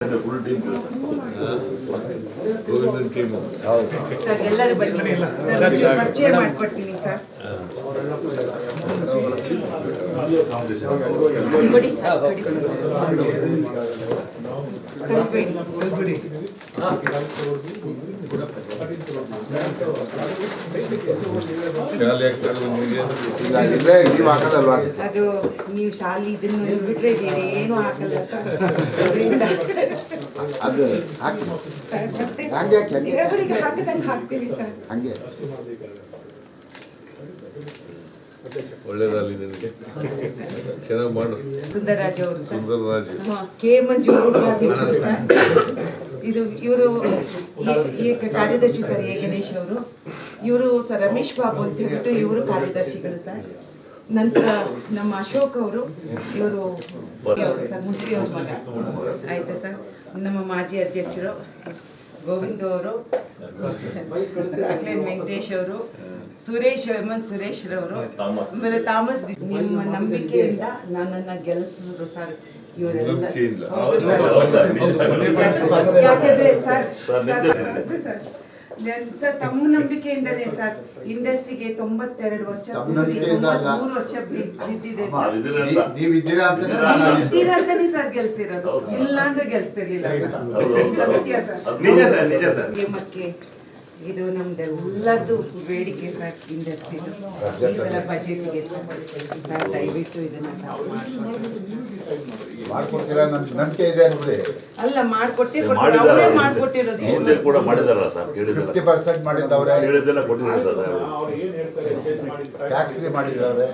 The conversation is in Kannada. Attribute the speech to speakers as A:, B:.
A: Full team Govindan team
B: sir ಎಲ್ಲರೂ ಬನ್ನಿ ಸರ್ ಪರಿಚಯ ಮಾಡ್ಕೊಡ್ತೀನಿ ಸರ್ ಕೊಡಿ ಕಲ್ಬೇಡಿ
A: ಶಾಲೆ ಆಗ್ತದೆ ನಿಮಗೆ
B: ಅದು ನೀವು ಶಾಲೆ ಇದನ್ನು ಬಿಟ್ರೆ ಬೇರೆ ಏನು ಹಾಕಲ್ಲ ಸರ್
C: ಅದು
B: ದೇವರಿಗೆ ಹಾಕಿದಂಗೆ ಹಾಕ್ತೀವಿ ಸರ್
C: ಹಂಗೆ
A: ಒಳ್ಳೇದಲ್ಲಿ ನಿನಗೆ ಚೆನ್ನಾಗಿ ಮಾಡು.
B: ಸುಂದರರಾಜ್ ಅವರು ಸರ್
A: ಸುಂದರರಾಜ್
B: ಕೆ ಮಂಜು ಸರ್ ಇದು ಇವರು ಕಾರ್ಯದರ್ಶಿ ಸರ್ ಎ ಗಣೇಶ್ ಅವರು ಇವರು ಸರ್ ರಮೇಶ್ ಬಾಬು ಅಂತ ಹೇಳ್ಬಿಟ್ಟು ಇವರು ಕಾರ್ಯದರ್ಶಿಗಳು ಸರ್. ನಂತರ ನಮ್ಮ ಅಶೋಕ್ ಅವರು ಇವರು ಸರ್ ಮುಸ್ಲಿ ಅವ್ರ ಮಗ ಆಯ್ತಾ ಸರ್. ನಮ್ಮ ಮಾಜಿ ಅಧ್ಯಕ್ಷರು ಗೋವಿಂದ ಅವರು, ಅಕ್ಲೇನ್ ವೆಂಕಟೇಶ್ ಅವರು, ಸುರೇಶ್ ಸುರೇಶ್ ರವರು, ಆಮೇಲೆ ಥಾಮಸ್. ನಿಮ್ಮ ನಂಬಿಕೆಯಿಂದ ನನ್ನನ್ನು ಗೆಲ್ಲಿಸಿದ್ರು ಸರ್ ಇವರೆಲ್ಲ. ಯಾಕಂದ್ರೆ ಸರ್ ತಮ್ಮ ನಂಬಿಕೆಯಿಂದನೇ ಸರ್ ಇಂಡಸ್ಟ್ರಿಗೆ 92 ವರ್ಷ 3 ವರ್ಷ ಬಿದ್ದಿದೆ ಸರ್.
C: ನೀವಿದ್ದೀರಾ
B: ಇದ್ದೀರಾ ಅಂತಾನೆ ಸರ್ ಗೆಲ್ಸಿರೋದು, ಇಲ್ಲ ಅಂದ್ರೆ ಗೆಲ್ಸ್ತಿರ್ಲಿಲ್ಲ ಸರ್. ಸತ್ಯ ಸರ್. ನೇಮಕ್ಕೆ ಇದು ನಮ್ದು ಎಲ್ಲರದು ಬೇಡಿಕೆ ಸರ್ ಇಂಡಸ್ಟ್ರಿದು. ಈ ಸಲ ಬಜೆಟ್ಗೆ ಸರ್ ದಯವಿಟ್ಟು ಇದನ್ನ ತಾವು
C: ಮಾಡ್ಕೊಡ್ತೀರಾ? ನಂಬಿಕೆ ಇದೆ ನೋಡಿ.
B: ಅಲ್ಲ ಮಾಡ್ಕೊಟ್ಟೆ ಅವರೇ ಮಾಡ್ಕೊಟ್ಟಿರೋದು.
D: ಮುಂದೆ ಕೂಡ ಮಾಡಿದಾರಲ್ಲ ಸರ್,
C: 50% ಮಾಡಿದ್ದವ್ರೆ,
D: ಹೇಳಿದ್ದೆಲ್ಲ ಕೊಟ್ಟಿದ್ದಾರೆ
C: ಟ್ಯಾಕ್ಸ್ ಫ್ರೀ ಮಾಡಿದವ್ರೆ.